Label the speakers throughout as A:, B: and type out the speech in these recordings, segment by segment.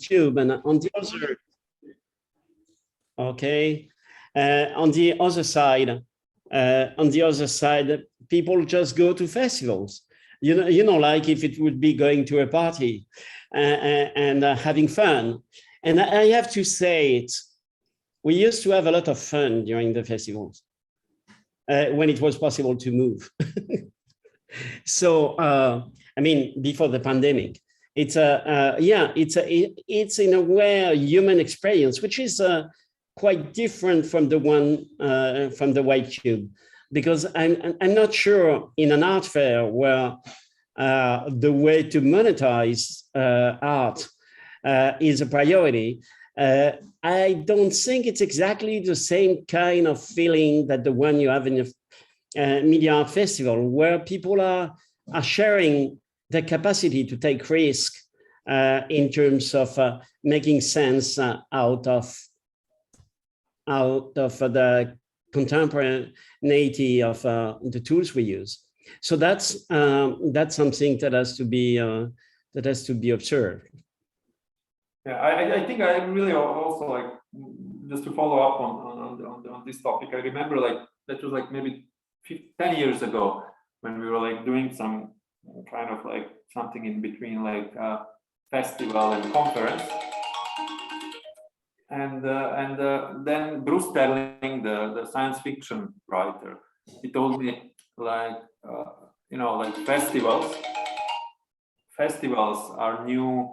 A: tube, and on the other, okay, on the other side, people just go to festivals. Like if it would be going to a party and having fun. And I have to say, we used to have a lot of fun during the festivals when it was possible to move. So, I mean, before the pandemic, it's in a way a human experience, which is quite different from the one from the white cube, because I'm not sure in an art fair where the way to monetize art is a priority. I don't think it's exactly the same kind of feeling that the one you have in a media art festival, where people are sharing the capacity to take risk in terms of making sense out of the contemporaneity of the tools we use. So that's something that has to be observed.
B: Yeah, I think I really also, like, just to follow up on this topic. I remember, like, that was like maybe 10 years ago when we were like doing some kind of like something in between, like festival and conference. And then Bruce Sterling, the science fiction writer, he told me, like, like festivals are new,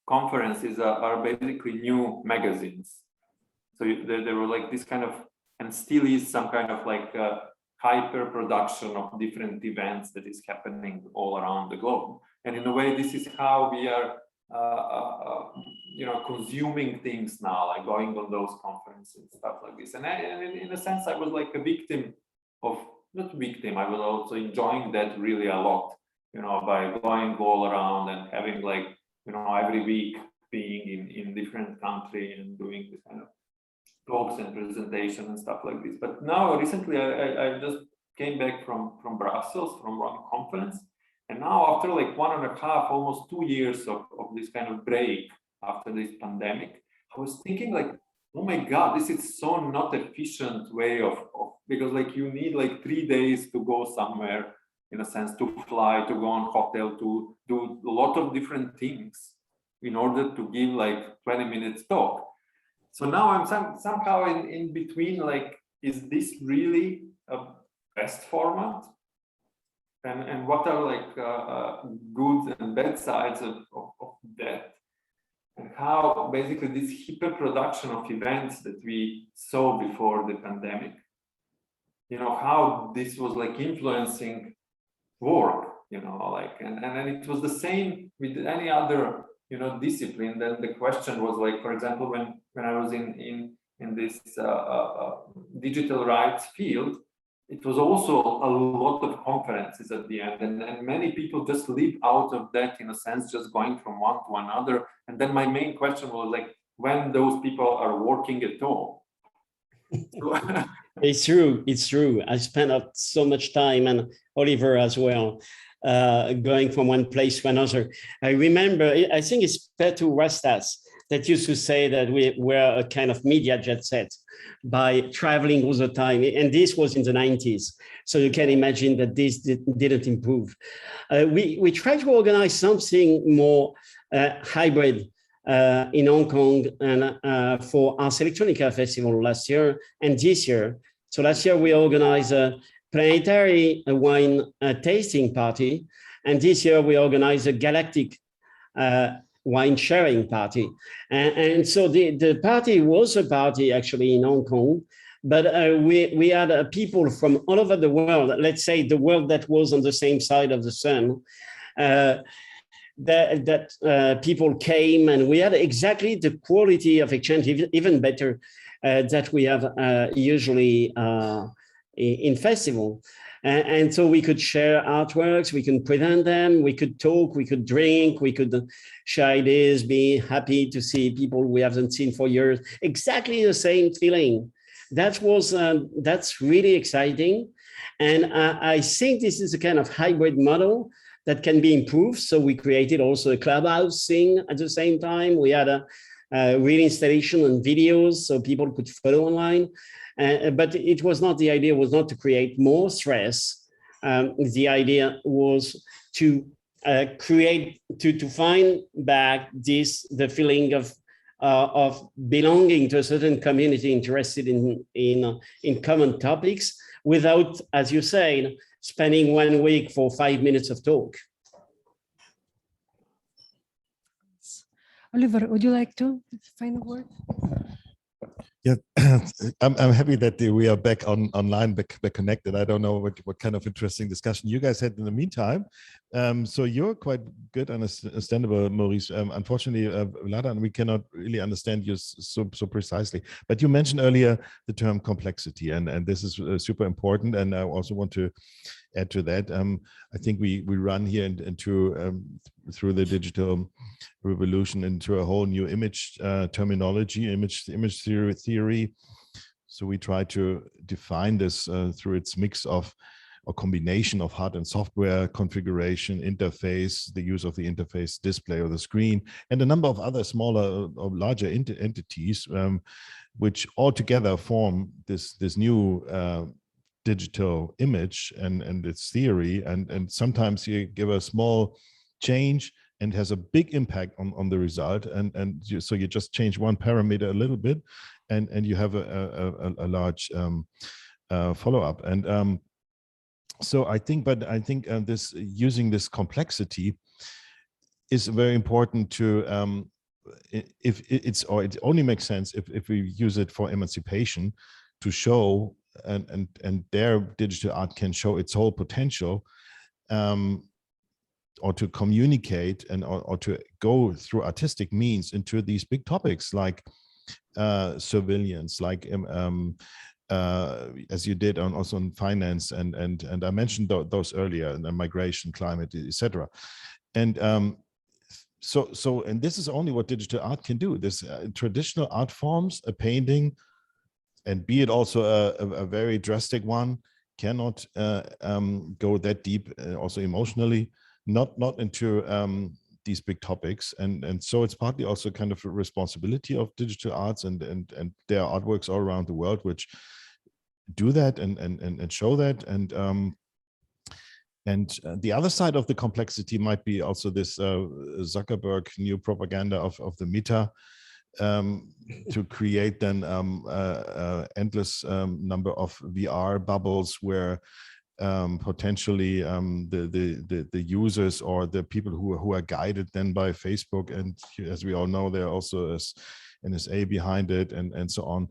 B: conferences are basically new magazines. So there were like this kind of, and still is some kind of like hyper production of different events that is happening all around the globe. And in a way, this is how we are consuming things now, like going on those conferences and stuff like this. And in a sense, I was like a victim of, not victim, I was also enjoying that really a lot, by going all around and having like, every week being in different country and doing this kind of talks and presentation and stuff like this. But now recently I just came back from Brussels, from one conference. And now after like 1.5, almost 2 years of this kind of break after this pandemic, I was thinking like, oh my God, this is so not efficient way of because like you need like 3 days to go somewhere, in a sense, to fly, to go on hotel, to do a lot of different things in order to give like 20 minutes talk. So now I'm somehow in between, like, is this really a best format? And what are like good and bad sides of that? And how basically this hyper production of events that we saw before the pandemic, how this was like influencing work, like, and it was the same with any other, discipline. Then the question was like, for example, when I was in this digital rights field, it was also a lot of conferences at the end, and many people just live out of that, in a sense, just going from one to another. And then my main question was like, when those people are working at all.
A: It's true. I spent so much time, and Oliver as well, going from one place to another. I remember, I think it's Petu Rastas that used to say that we were a kind of media jet set by traveling all the time. And this was in the 90s. So you can imagine that this didn't improve. We tried to organize something more hybrid in Hong Kong and for Ars Electronica Festival last year and this year. So last year we organized a planetary wine tasting party. And this year we organized a galactic wine sharing party. And so the party was a party actually in Hong Kong, but we had people from all over the world, let's say the world that was on the same side of the sun, that people came, and we had exactly the quality of exchange, even better, that we have usually in festival. And so we could share artworks, we can present them, we could talk, we could drink, we could share ideas, be happy to see people we haven't seen for years. Exactly the same feeling. That's really exciting. And I think this is a kind of hybrid model that can be improved. So we created also a clubhouse thing at the same time. We had a real installation and videos so people could follow online. But it was not, the idea was not to create more stress. The idea was to create, to find back the feeling of belonging to a certain community interested in common topics, without, as you said, spending 1 week for 5 minutes of talk.
C: Oliver, would you like to find a word?
D: Yeah, I'm happy that we are back online, back connected. I don't know what kind of interesting discussion you guys had in the meantime. So you're quite good, understandable, Maurice. Unfortunately, Vladan, we cannot really understand you so precisely. But you mentioned earlier the term complexity, and this is super important. And I also want to add to that. I think we run here into through the digital revolution into a whole new image terminology, image theory. So we try to define this through its mix of a combination of hard and software configuration, interface, the use of the interface display or the screen, and a number of other smaller or larger entities, which all together form this new digital image and its theory. And sometimes you give a small change and has a big impact on the result. So you just change one parameter a little bit, and you have a large follow-up. And so I think this using this complexity is very important to if it only makes sense if we use it for emancipation, to show and their digital art can show its whole potential, or to communicate or to go through artistic means into these big topics like surveillance, like as you did also on finance, and I mentioned those earlier, and migration, climate, etc. And and this is only what digital art can do. This traditional art forms, a painting, and be it also a very drastic one, cannot go that deep, also emotionally, not into these big topics, and so it's partly also kind of a responsibility of digital arts, and there are artworks all around the world which do that and show that, and the other side of the complexity might be also this Zuckerberg new propaganda of the Meta, to create then endless number of VR bubbles where potentially the users or the people who are guided then by Facebook, and as we all know, there also is NSA behind it, and so on,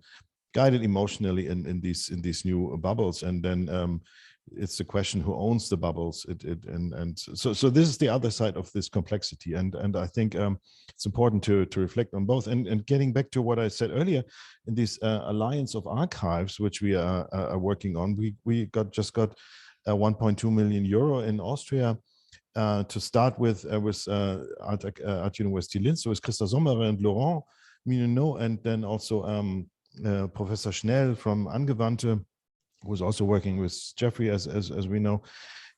D: guided emotionally in these new bubbles, and then it's the question who owns the bubbles. So this is the other side of this complexity, and I think it's important to reflect on both. And getting back to what I said earlier, in this alliance of archives which we are working on, we just got 1.2 million euro in Austria to start with Art University Linz, so with Christa Sommerer and Laurent Mignonneau, and then also Professor Schnell from Angewandte, who's also working with Jeffrey, as we know,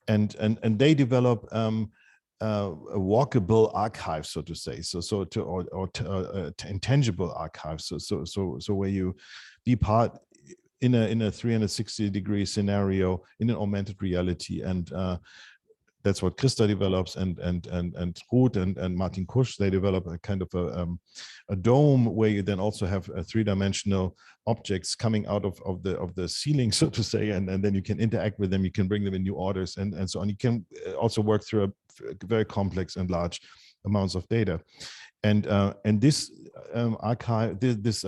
D: and they develop a walkable archive, so to say, intangible archives, so where you be part in a 360-degree scenario in an augmented reality, and that's what Christa develops, and Ruth and Martin Kusch, they develop a kind of a dome where you then also have three-dimensional objects coming out of the ceiling, so to say, and then you can interact with them, you can bring them in new orders, and so on. You can also work through a very complex and large amounts of data, and this archive, this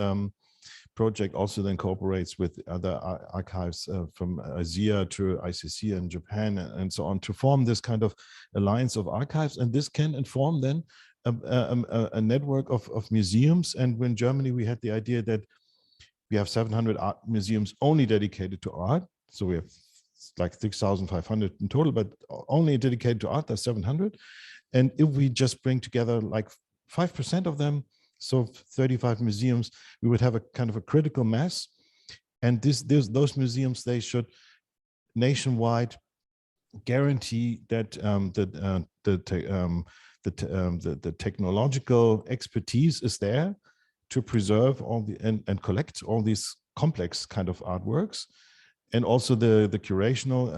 D: project also then cooperates with other archives from ASEA to ICC in Japan and so on, to form this kind of alliance of archives, and this can inform then a network of museums. And when Germany, we had the idea that we have 700 art museums only dedicated to art, so we have like 6,500 in total, but only dedicated to art, there's 700. And if we just bring together like 5% of them, so 35 museums, we would have a kind of a critical mass. And those museums, they should nationwide guarantee that the technological expertise is there to preserve all the and collect all these complex kind of artworks, and also the curational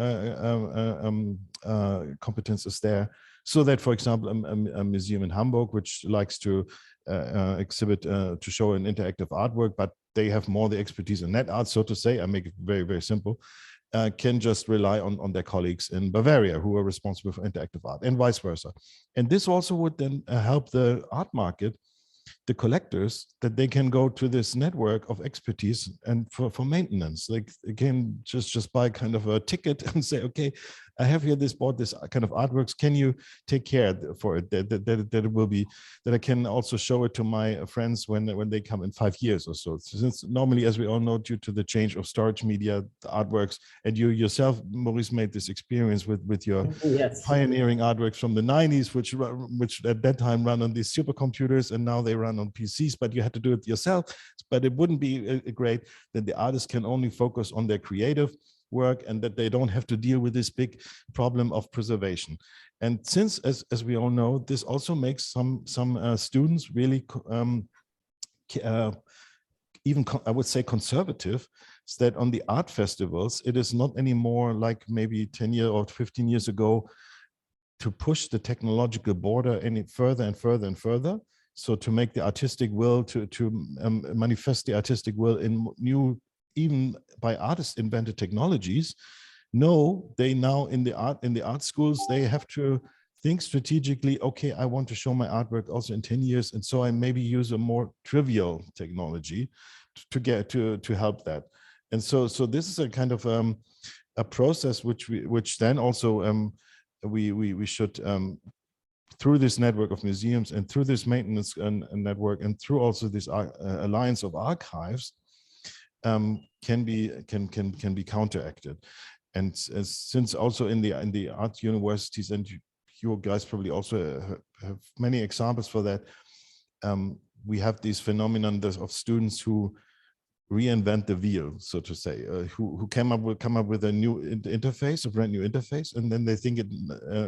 D: competence is there, so that, for example, a museum in Hamburg which likes to exhibit to show an interactive artwork, but they have more the expertise in net art, so to say, I make it very, very simple, can just rely on their colleagues in Bavaria who are responsible for interactive art, and vice versa. And this also would then help the art market, the collectors, that they can go to this network of expertise and for maintenance. Like, they can just buy kind of a ticket and say, okay, I have here bought this kind of artworks, can you take care for it, that it will be, that I can also show it to my friends when they come in 5 years or so. Since normally, as we all know, due to the change of storage media, the artworks, and you yourself, Maurice, made this experience with your
A: Yes.
D: pioneering artworks from the 90s, which at that time run on these supercomputers, and now they run on PCs, but you had to do it yourself. But it wouldn't be great that the artists can only focus on their creative work, and that they don't have to deal with this big problem of preservation. And since, as we all know, this also makes some students really even I would say conservative, is that on the art festivals, it is not anymore like maybe 10 years or 15 years ago, to push the technological border any further and further and further. So to make the artistic will, to manifest the artistic will in new, even by artists invented technologies. No, they now in the art schools, they have to think strategically, okay, I want to show my artwork also in 10 years. And so I maybe use a more trivial technology to help that. And so this is a kind of a process which then also we should through this network of museums and through this maintenance and network, and through also this alliance of archives, can be counteracted. And since also in the art universities, and you guys probably also have many examples for that, we have these phenomenon of students who reinvent the wheel, so to say, who come up with a new interface, a brand new interface, and then they think it,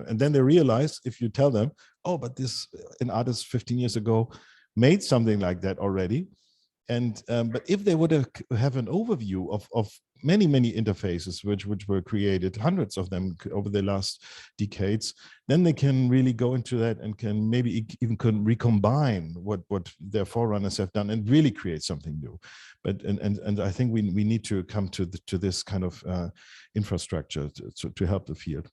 D: and then they realize, if you tell them, oh, but this an artist 15 years ago made something like that already, and but if they would have an overview of many interfaces which were created, hundreds of them over the last decades, then they can really go into that and can maybe even recombine what their forerunners have done and really create something new. But and I think we need to come to this kind of infrastructure to help the field.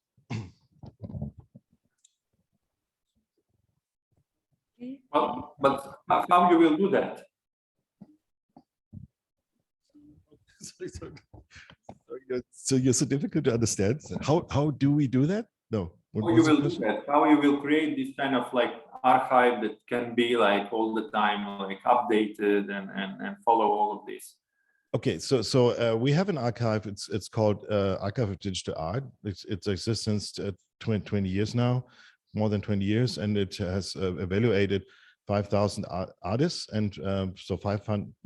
B: Well, but how you will do that?
D: So you're so difficult to understand. How do we do that? No.
B: How you will do that? How you will create this kind of like archive that can be like all the time, like updated and follow all of this?
D: Okay, so we have an archive. It's called Archive of Digital Art. It's exists since 20 years now, more than 20 years, and it has evaluated 5,000 artists, and so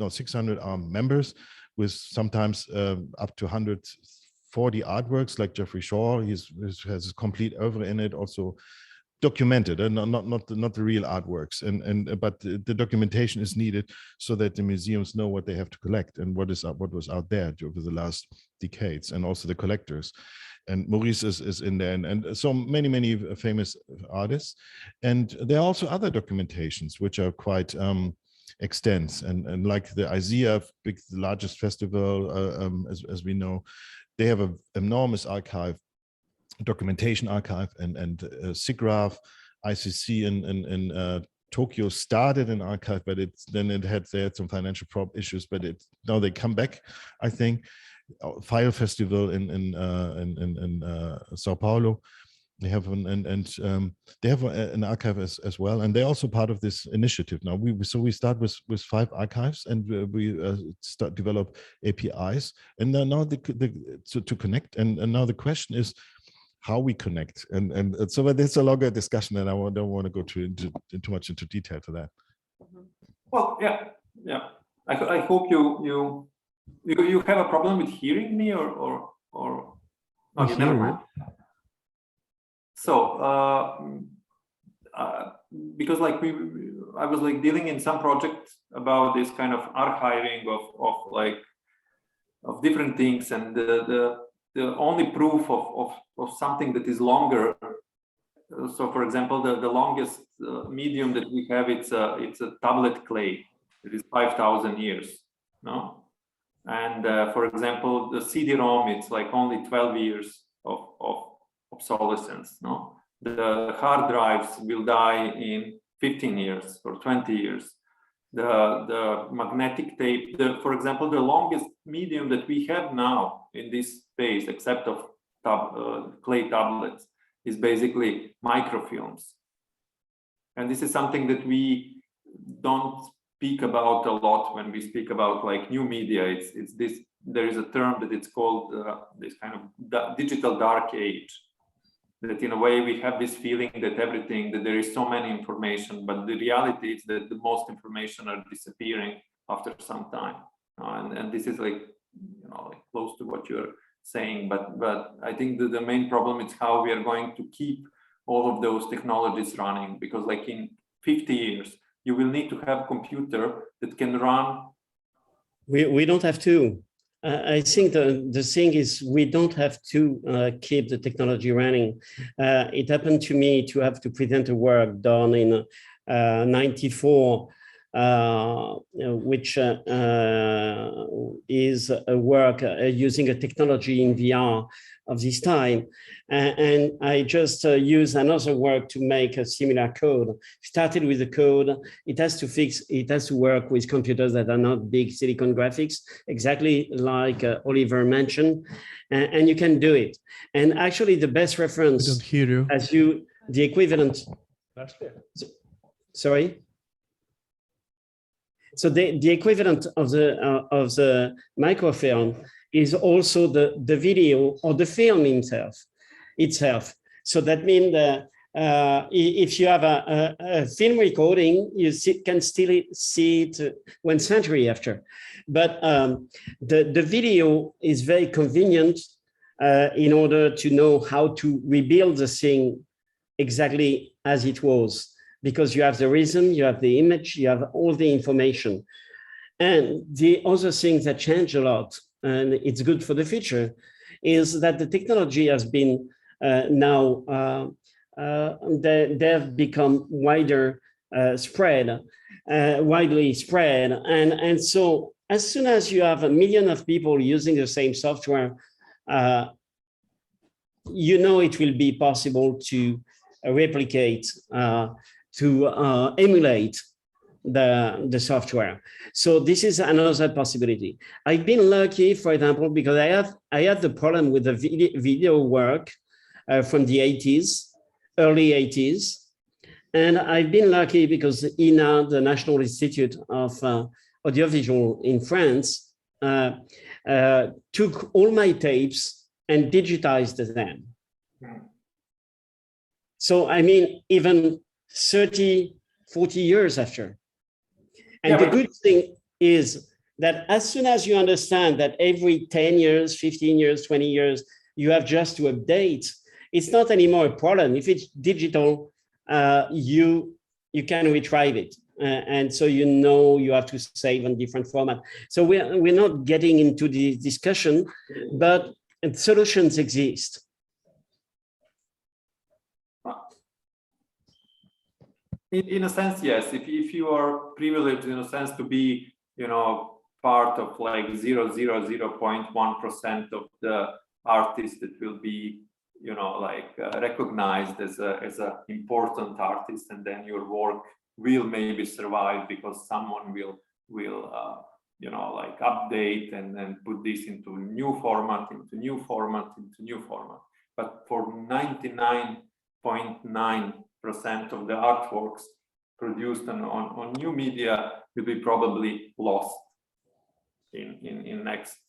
D: 600 are members, with sometimes up to 140 artworks, like Jeffrey Shaw. He has a complete oeuvre in it, also documented, and not the real artworks, but the documentation is needed so that the museums know what they have to collect and what was out there over the last decades, and also the collectors. And Maurice is in there, and so many famous artists. And there are also other documentations which are quite extensive, and like the IZEA, the largest festival, as we know, they have an enormous archive, documentation archive, and SIGGRAPH, ICC in Tokyo started an archive, but they had some financial issues, but now they come back, I think. File Festival in Sao Paulo, they have they have an archive as well, and they're also part of this initiative now. We start with 5 archives, and we develop APIs, and now to connect, and now the question is how we connect, and so there's a longer discussion, and I don't want to go too much into detail to that.
B: Well, yeah. I hope you have a problem with hearing me, or no, you never mind. because like I was like dealing in some projects about this kind of archiving of different things, and the only proof of something that is longer. So, for example, the longest medium that we have, it's a tablet clay. It is 5,000 years, no? And for example, the CD-ROM, it's like only 12 years of obsolescence, no? The hard drives will die in 15 years or 20 years. The magnetic tape, for example, the longest medium that we have now in this space, except of clay tablets, is basically microfilms. And this is something that we don't speak about a lot when we speak about like new media. It's this, there is a term that it's called this kind of digital dark age, that in a way we have this feeling that that there is so many information, but the reality is that the most information are disappearing after some time. And this is like, you know, like close to what you're saying, but I think that the main problem is how we are going to keep all of those technologies running, because like in 50 years, you will need to have a computer that can run.
A: We don't have to. I think the thing is we don't have to keep the technology running. It happened to me to have to present a work done in 94, which is a work using a technology in VR of this time. And I just use another work to make a similar code. Started with the code. It has to work with computers that are not big silicon graphics, exactly like Oliver mentioned, and you can do it. And actually the best reference,
E: I don't hear you.
A: as the equivalent, sorry? So the equivalent of the microfilm is also the video or the film itself. So that means that if you have a film recording, you can still see it 1 century after. But the video is very convenient in order to know how to rebuild the thing exactly as it was, because you have the rhythm, you have the image, you have all the information. And the other thing that changed a lot, and it's good for the future, is that the technology has been now, they have become widely spread. And so as soon as you have 1 million of people using the same software, you know it will be possible to replicate, to emulate the software. So this is another possibility. I've been lucky, for example, because I had the problem with the video work from the 80s, early 80s. And I've been lucky because INA, the National Institute of Audiovisual in France, took all my tapes and digitized them. So, I mean, even 30, 40 years after. And the good thing is that as soon as you understand that every 10 years, 15 years, 20 years, you have just to update, it's not anymore a problem. If it's digital, you can retrieve it. And so you know you have to save on different format. So we're not getting into the discussion, but solutions exist.
B: In a sense, yes. If you are privileged in a sense to be, you know, part of like 0.1% of the artists that will be, you know, like recognized as a important artist, and then your work will maybe survive because someone will you know, like update and then put this into new format, into new format. But for 99.9% of the artworks produced on new media will be probably lost in next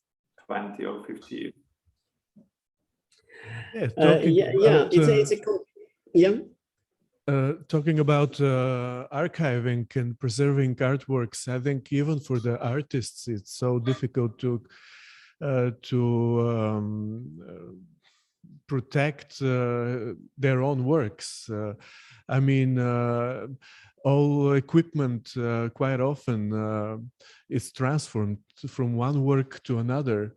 B: 20 or 50 years.
E: Talking about archiving and preserving artworks, I think even for the artists, it's so difficult to protect their own works. I mean, all equipment quite often is transformed from one work to another.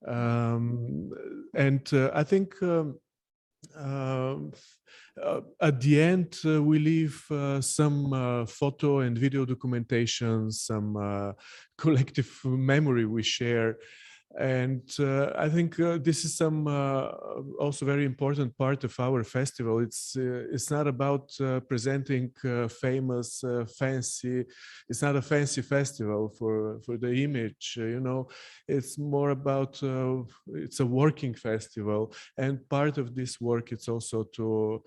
E: And I think at the end, we leave some photo and video documentation, some collective memory we share. And I think this is some also very important part of our festival. It's not about presenting famous, fancy. It's not a fancy festival for the image. You know, it's more about it's a working festival, and part of this work is also to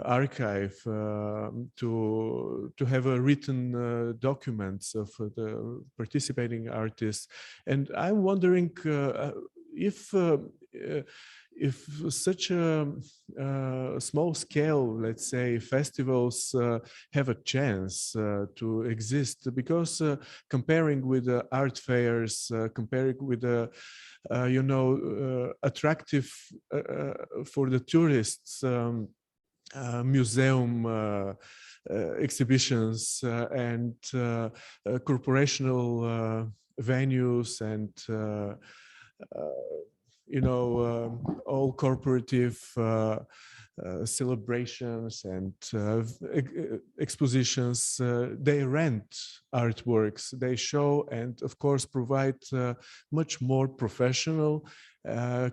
E: archive, to have a written documents of the participating artists. And I'm wondering if such a small scale, let's say, festivals have a chance to exist, because comparing with art fairs, comparing with you know, attractive for the tourists museum exhibitions and corporational venues and you know, all corporative celebrations and expositions. They rent artworks, they show, and of course provide much more professional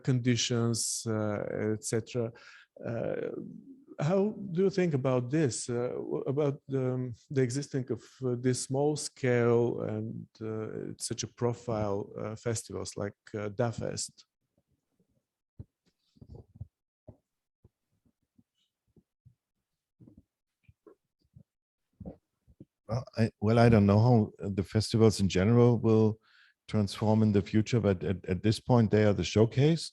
E: conditions, etc. How do you think about this, about the existing of this small scale and such a profile festivals like DaFest?
D: Well, I don't know how the festivals in general will transform in the future, but at this point, they are the showcase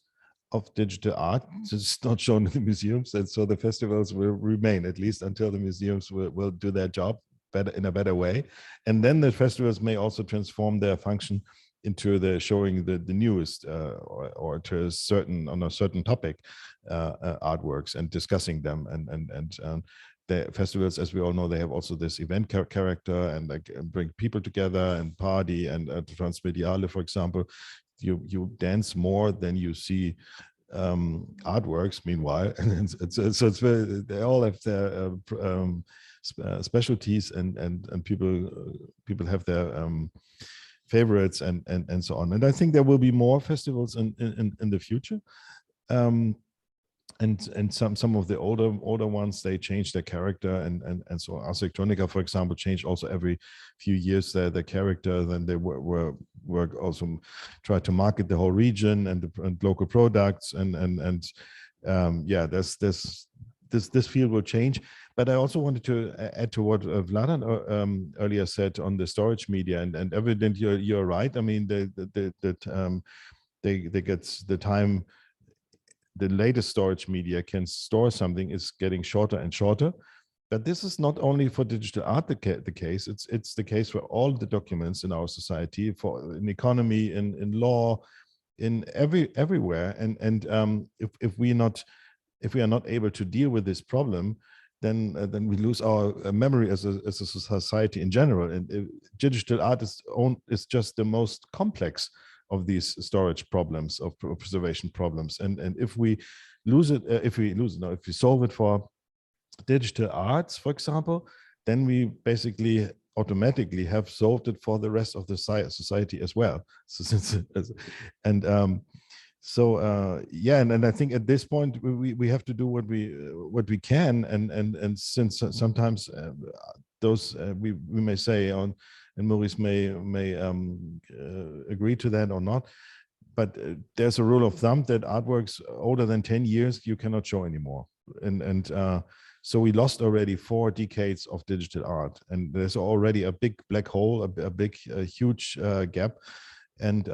D: of digital art. It's not shown in the museums, and so the festivals will remain, at least until the museums will do their job better, in a better way. And then the festivals may also transform their function into the showing the newest or to a certain, on a certain topic artworks and discussing them. And the festivals, as we all know, they have also this event character and like bring people together and party, and Transmediale, for example, you dance more than you see artworks. Meanwhile, and it's very, they all have their specialties, and people have their favorites and so on. And I think there will be more festivals in the future. And some of the older ones, they change their character, and so Ars Electronica, for example, changed also every few years their character. Then they were also try to market the whole region and local products, and yeah, this field will change. But I also wanted to add to what Vladan earlier said on the storage media, and evident you're right. I mean, they get the time. The latest storage media can store something is getting shorter and shorter. But this is not only for digital art the case, it's the case for all the documents in our society, for in economy, in law, in everywhere. And if we are not able to deal with this problem, then we lose our memory as a society in general. And digital art is just the most complex of these storage problems, of preservation problems. And if we lose it, if we solve it for digital arts, for example, then we basically automatically have solved it for the rest of the society as well. Yeah, and I think at this point we have to do what we can, and since sometimes those we may say on, and Maurice may agree to that or not, but there's a rule of thumb that artworks older than 10 years you cannot show anymore, and so we lost already 4 decades of digital art, and there's already a big black hole, a big huge gap, and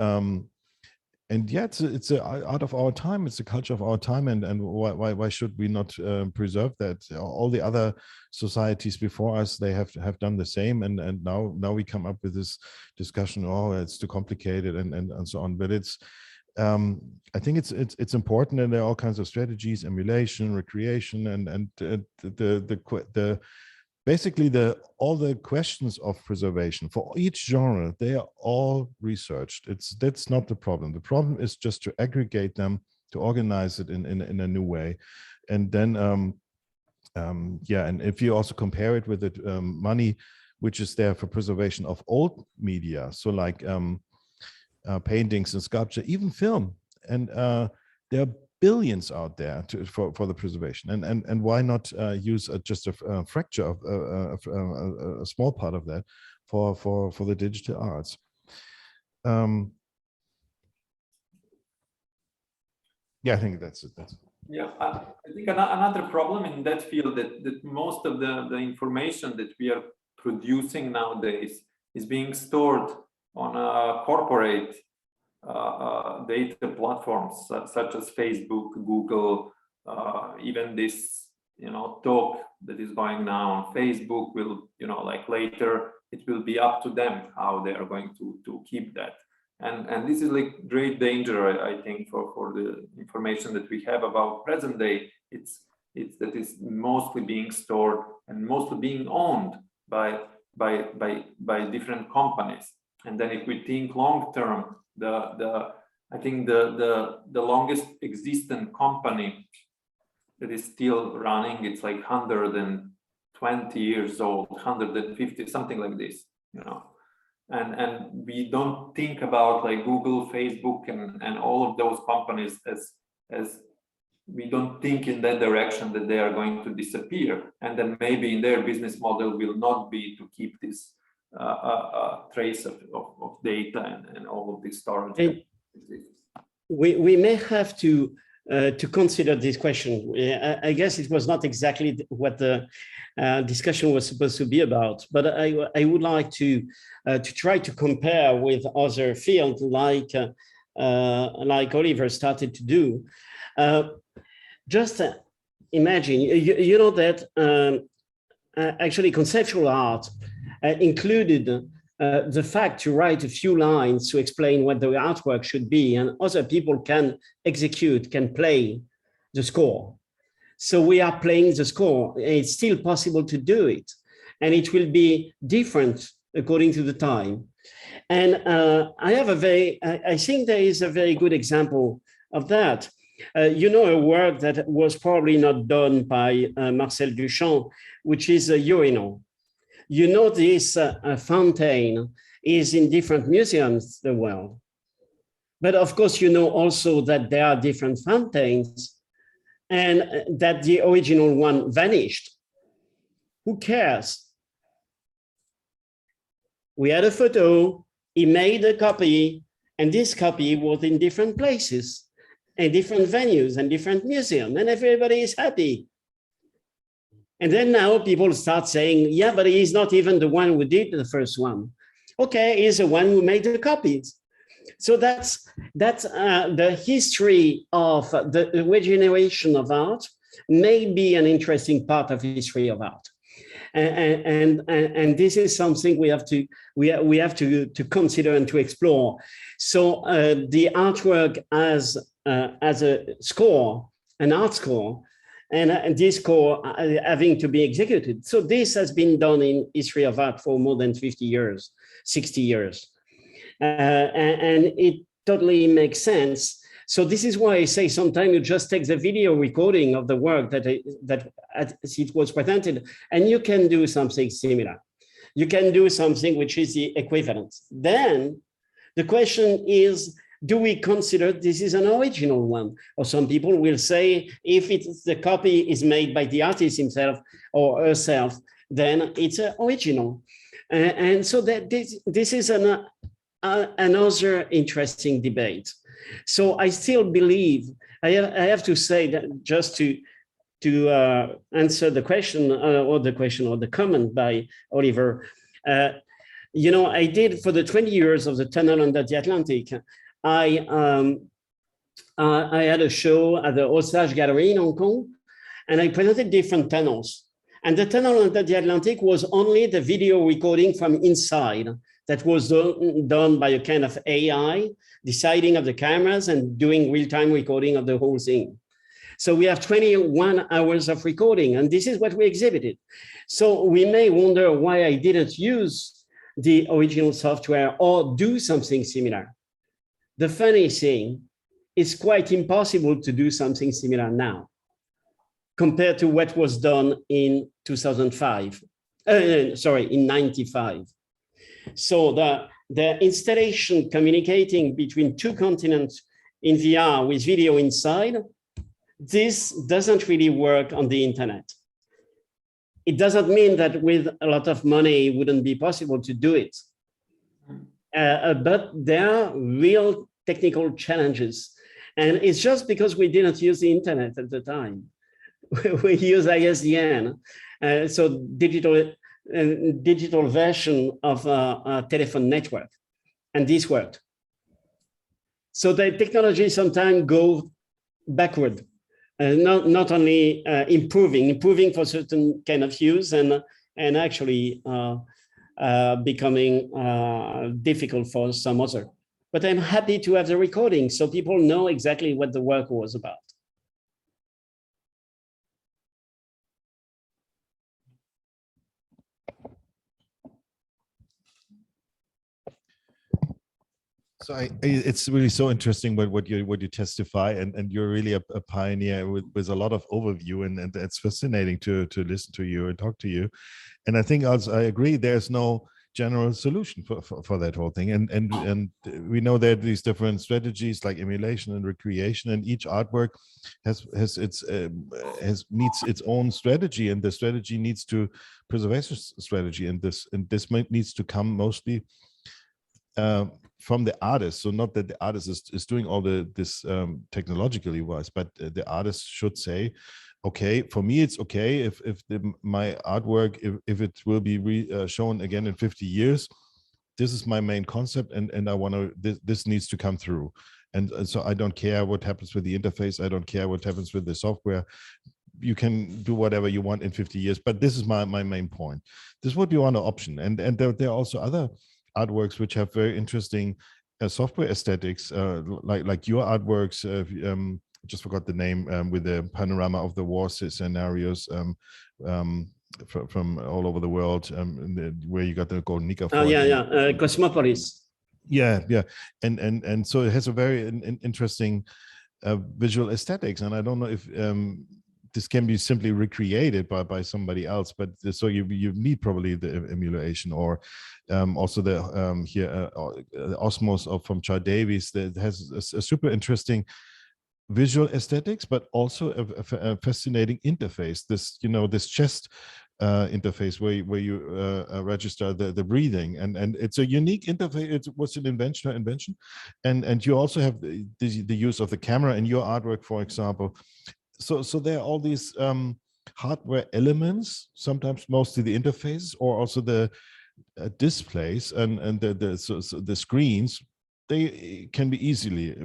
D: yeah, it's a art of our time. It's a culture of our time, and why should we not preserve that? All the other societies before us, they have done the same, and now we come up with this discussion. Oh, it's too complicated, and so on. But I think it's important, and there are all kinds of strategies, emulation, recreation, and basically all the questions of preservation for each genre, they are all researched. That's not the problem. The problem is just to aggregate them, to organize it in a new way, and then yeah, and if you also compare it with the money which is there for preservation of old media, so like paintings and sculpture, even film, and there are billions out there for the preservation, and why not use just a fracture of a small part of that for the digital arts. Yeah, I think that's it.
B: Yeah, I think another problem in that field that most of the information that we are producing nowadays is being stored on corporate data platforms such as Facebook, Google, even this, talk that is going now on Facebook will, like later it will be up to them how they are going to keep that. And this is like great danger, I think, for the information that we have about present day. It's that is mostly being stored and mostly being owned by different companies. And then if we think long term, I think the longest existent company that is still running, it's like 120 years old, 150, something like this, and we don't think about like Google, Facebook, and all of those companies as we don't think in that direction that they are going to disappear, and then maybe in their business model will not be to keep this trace of data and all of this storage.
A: We may have to consider this question. I guess it was not exactly what the discussion was supposed to be about, but I would like to try to compare with other fields like Oliver started to do. Just imagine, you know that actually conceptual art included the fact to write a few lines to explain what the artwork should be, and other people can play the score. So we are playing the score. It's still possible to do it, and it will be different according to the time. And I think there is a very good example of that. A work that was probably not done by Marcel Duchamp, which is a urinal. This fountain is in different museums in the world. But of course, also that there are different fountains and that the original one vanished. Who cares? We had a photo, he made a copy, and this copy was in different places and different venues and different museums, and everybody is happy. And then now people start saying, yeah, but he's not even the one who did the first one. Okay, he's the one who made the copies. So that's the history of the regeneration of art may be an interesting part of the history of art. And this is something we have to consider and to explore. So the artwork as a score, an art score, and this score having to be executed. So this has been done in history of art for more than 50 years, 60 years. And it totally makes sense. So this is why I say sometimes you just take the video recording of the work that it was presented, and you can do something similar. You can do something which is the equivalent. Then the question is, do we consider this is an original one? Or some people will say, if the copy is made by the artist himself or herself, then it's original. And so that this is another interesting debate. So I still believe, I have to say that just to answer the question or the comment by Oliver, I did for the 20 years of the Tunnel Under the Atlantic, I had a show at the Osage Gallery in Hong Kong, and I presented different tunnels. And the Tunnel Under the Atlantic was only the video recording from inside. that was done by a kind of AI, deciding of the cameras and doing real-time recording of the whole thing. So we have 21 hours of recording, and this is what we exhibited. So we may wonder why I didn't use the original software or do something similar. The funny thing, it's quite impossible to do something similar now compared to what was done in 2005, in 95. So the installation communicating between two continents in VR with video inside, this doesn't really work on the internet. It doesn't mean that with a lot of money, it wouldn't be possible to do it. But there are real technical challenges. And it's just because we didn't use the internet at the time. We use ISDN, so digital version of a telephone network. And this worked. So the technology sometimes go backward. Not only improving for certain kind of use and actually becoming difficult for some other. But I'm happy to have the recording so people know exactly what the work was about.
D: So it's really so interesting what you testify, and you're really a pioneer with a lot of overview, and it's fascinating to listen to you and talk to you. And I think also I agree there's no general solution for that whole thing, and we know there are these different strategies like emulation and recreation, and each artwork needs its own strategy, and the strategy needs to preservation strategy, and this needs to come mostly from the artist. So not that the artist is doing all this technologically wise, but the artist should say, okay, for me it's okay if my artwork, if it will be shown again in 50 years, this is my main concept, and I want to, this needs to come through. And so I don't care what happens with the interface, I don't care what happens with the software. You can do whatever you want in 50 years, but this is my main point. This would be one option. And there are also other artworks which have very interesting software aesthetics, like your artworks. Just forgot the name, with the panorama of the war scenarios from all over the world, where you got the Golden Nika.
A: Oh yeah, Cosmopolis.
D: Yeah, and so it has a very interesting visual aesthetics, and I don't know if this can be simply recreated by somebody else, but so you need probably the emulation, or also the Osmos from Chad Davies that has a super interesting visual aesthetics, but also a fascinating interface. This this chest interface where you register the breathing, and it's a unique interface. It was an invention, and you also have the use of the camera in your artwork, for example. So there are all these hardware elements, sometimes mostly the interface, or also the displays and the screens. They can be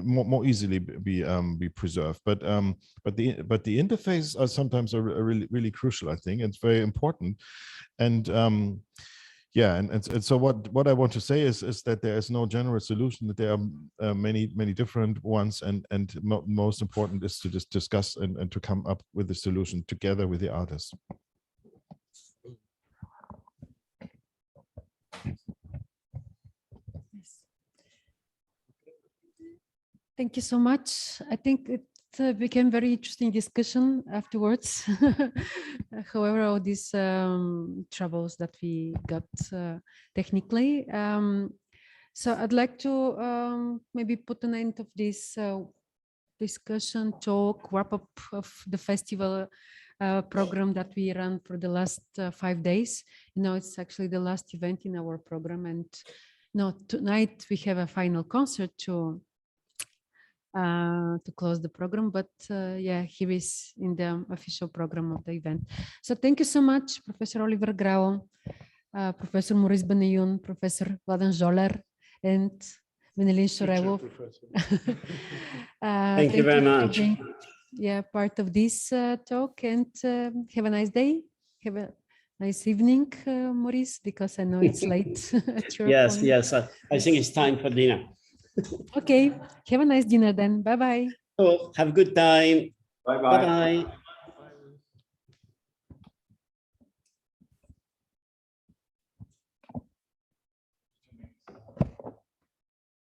D: more easily be preserved, but the interfaces are sometimes really crucial. I think it's very important, and yeah, and so what I want to say is that there is no general solution, that there are many different ones, and most important is to just discuss and to come up with a solution together with the artists.
C: Thank you so much. I think it became very interesting discussion afterwards. However, all these troubles that we got technically. So I'd like to maybe put an end of this discussion, talk, wrap up of the festival program that we ran for the last 5 days. It's actually the last event in our program, and tonight we have a final concert to close the program, but yeah, here is in the official program of the event. So thank you so much, Professor Oliver Grau, Professor Maurice Benayoun, Professor Vladan Zoller, and Menelin Sorello.
A: Thank you very much.
C: For being, part of this talk, and have a nice day. nice evening, Maurice, because I know it's late at your
A: Yes,
C: point.
A: yes. I think it's time for dinner.
C: Okay, have a nice dinner then. Bye-bye.
A: Oh, have a good time.
B: Bye bye.
A: Bye-bye.